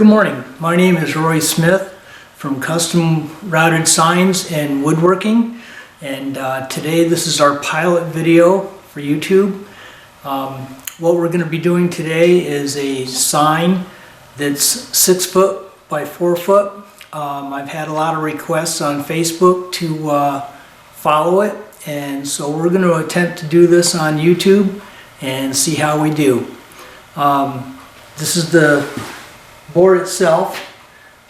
Good morning. My name is Roy Smith from Custom Routed Signs and Woodworking, and today this is our pilot video for YouTube. What we're going to be doing today is a sign that's 6 foot by 4 foot. I've had a lot of requests on Facebook to follow it, and so we're going to attempt to do this on YouTube and see how we do. This is the board itself,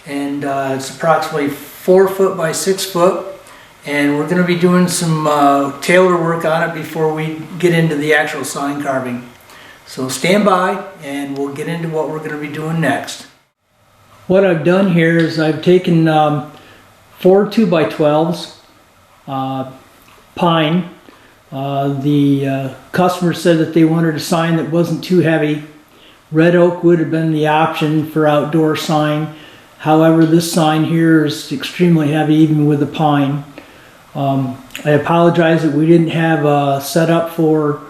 and it's approximately 4 foot by 6 foot, and we're going to be doing some tailor work on it before we get into the actual sign carving. So stand by and we'll get into what we're going to be doing next. What I've done here is I've taken 4 2x12s, pine. The customer said that they wanted a sign that wasn't too heavy. Red oak would have been the option for outdoor sign. However, this sign here is extremely heavy even with the pine. I apologize that we didn't have a setup for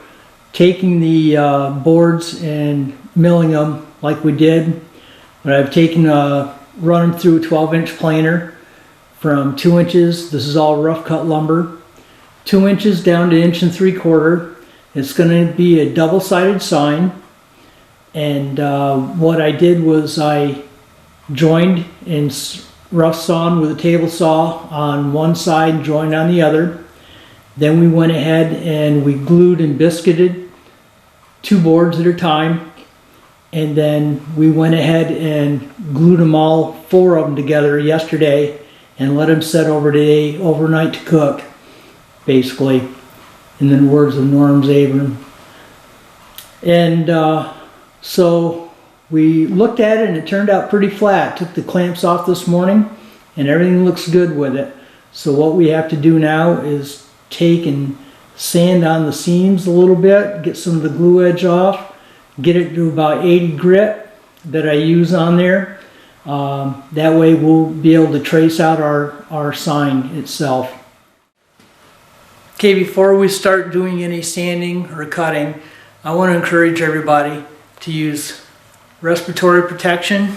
taking the boards and milling them like we did. But I've taken run them through a 12-inch planer from 2 inches. This is all rough cut lumber. 2 inches down to 1 3/4. It's going to be a double-sided sign. And what I did was I joined and rough sawn with a table saw on one side and joined on the other. Then we went ahead and we glued and biscuited 2 boards at a time. And then we went ahead and glued them all 4 of them together yesterday and let them set over today overnight to cook, basically, in the words of Norm Zabrin. And so we looked at it and it turned out pretty flat. Took the clamps off this morning and everything looks good with it. So what we have to do now is take and sand on the seams a little bit, get some of the glue edge off, get it to about 80 grit that I use on there. That way we'll be able to trace out our sign itself. Okay, before we start doing any sanding or cutting, I want to encourage everybody to use respiratory protection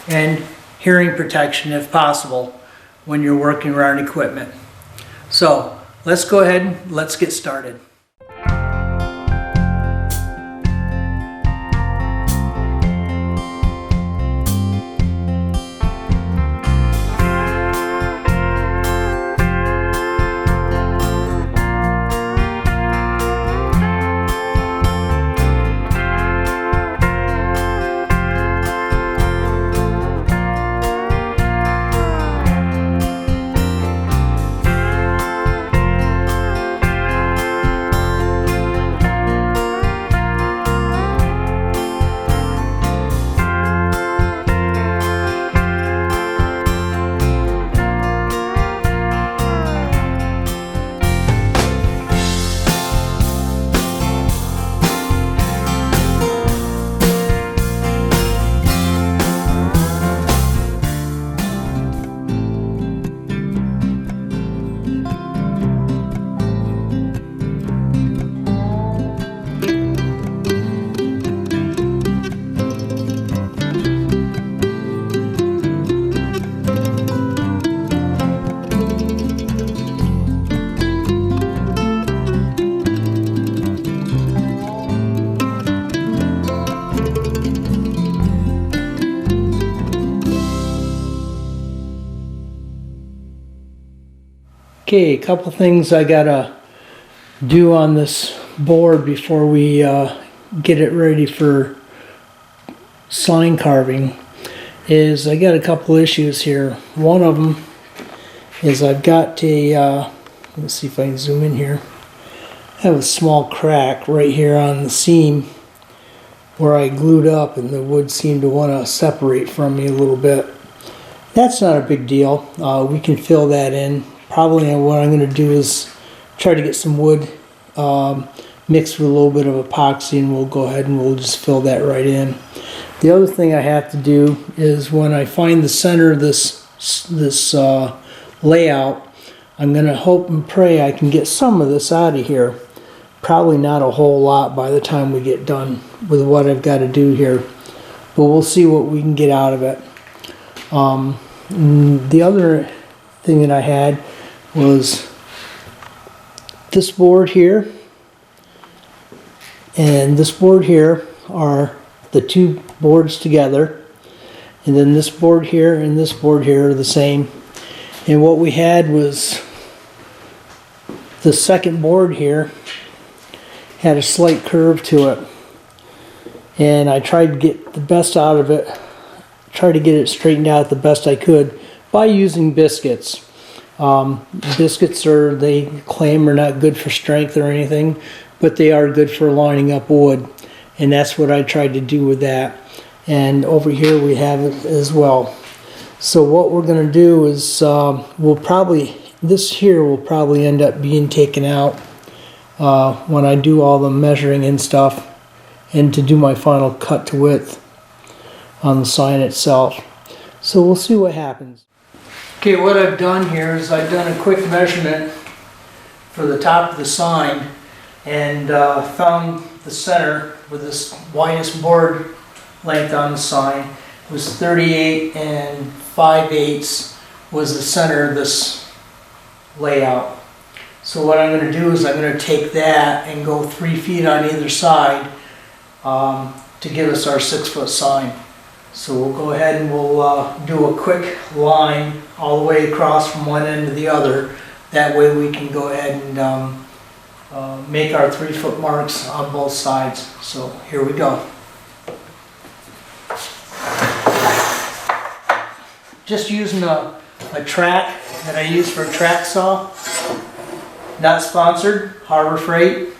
and hearing protection if possible when you're working around equipment. So let's go ahead and let's get started. Okay, a couple things I gotta do on this board before we get it ready for sign carving is I got a couple issues here. One of them is I've got a, let's see if I can zoom in here. I have a small crack right here on the seam where I glued up and the wood seemed to want to separate from me a little bit. That's not a big deal. We can fill that in. Probably what I'm going to do is try to get some wood mixed with a little bit of epoxy, and we'll go ahead and we'll just fill that right in. The other thing I have to do is when I find the center of this layout, I'm going to hope and pray I can get some of this out of here. Probably not a whole lot by the time we get done with what I've got to do here. but we'll see what we can get out of it. The other thing that I had was this board here and this board here are the two boards together, and then this board here and this board here are the same. And what we had was the second board here had a slight curve to it, and I tried to get the best out of it, tried to get it straightened out the best I could by using biscuits. Biscuits are, they claim, are not good for strength or anything, but they are good for lining up wood, and that's what I tried to do with that. And over here we have it as well. So what we're going to do is this here will probably end up being taken out when I do all the measuring and stuff, and to do my final cut to width on the sign itself. So we'll see what happens. Okay, what I've done here is I've done a quick measurement for the top of the sign, and found the center with this widest board length on the sign was 38 and 5/8 was the center of this layout. So what I'm going to do is I'm going to take that and go 3 feet on either side to give us our 6-foot sign. So we'll go ahead and we'll do a quick line all the way across from one end to the other. That way we can go ahead and make our 3-foot marks on both sides. So here we go. Just using a track that I use for a track saw. Not sponsored, Harbor Freight.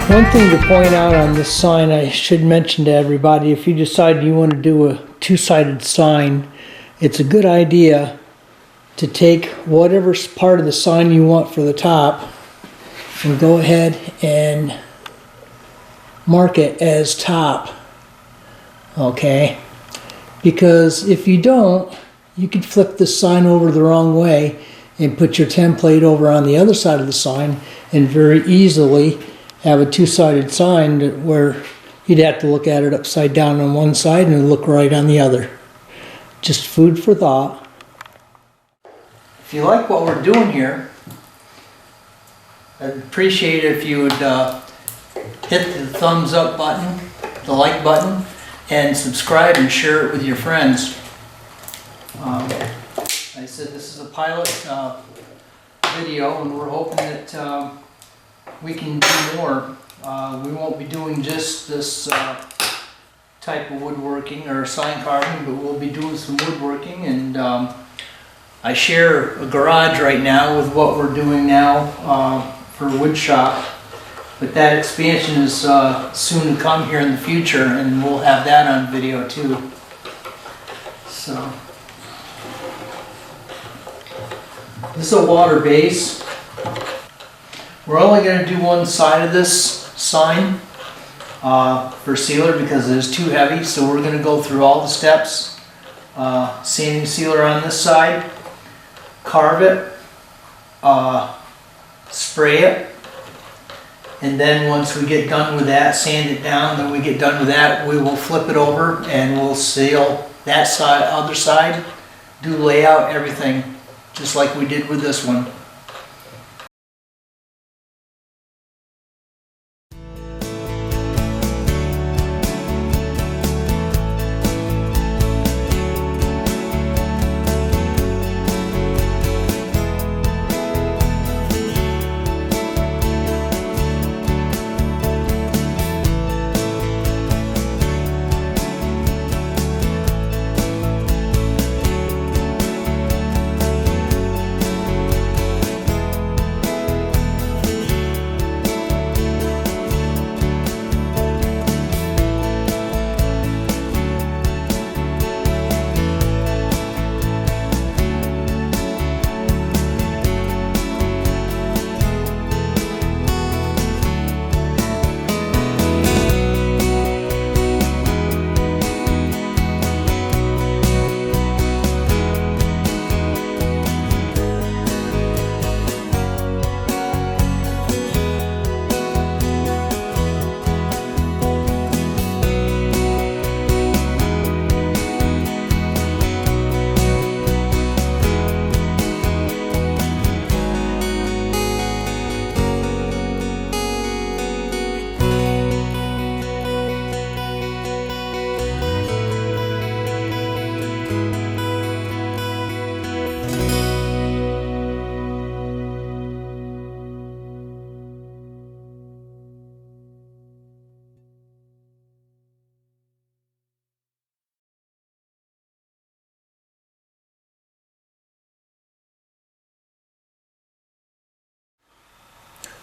One thing to point out on this sign, I should mention to everybody, if you decide you want to do a two-sided sign, it's a good idea to take whatever part of the sign you want for the top and go ahead and mark it as top. Okay? Because if you don't, you could flip this sign over the wrong way and put your template over on the other side of the sign and very easily have a two-sided sign where you'd have to look at it upside down on one side and look right on the other. Just food for thought. If you like what we're doing here, I'd appreciate it if you would hit the thumbs up button, the like button, and subscribe and share it with your friends. Like I said, this is a pilot video, and we're hoping that we can do more. We won't be doing just this type of woodworking or sign carving, but we'll be doing some woodworking. And I share a garage right now with what we're doing now for wood shop, but that expansion is soon to come here in the future, and we'll have that on video too. So this is a water base. We're only going to do one side of this sign for sealer because it is too heavy, so we're going to go through all the steps. Sanding sealer on this side, carve it, spray it, and then once we get done with that, sand it down, then we get done with that, we will flip it over and we'll seal that side, other side, do layout, everything, just like we did with this one.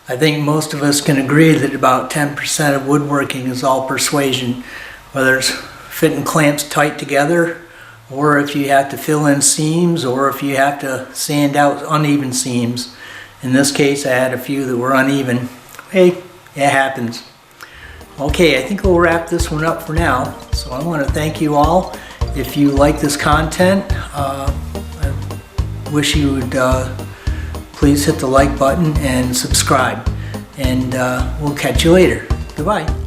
I think most of us can agree that about 10% of woodworking is all persuasion, whether it's fitting clamps tight together, or if you have to fill in seams, or if you have to sand out uneven seams. In this case, I had a few that were uneven. Hey, it happens. Okay, I think we'll wrap this one up for now. So I want to thank you all. If you like this content, I wish you would please hit the like button and subscribe. And we'll catch you later. Goodbye.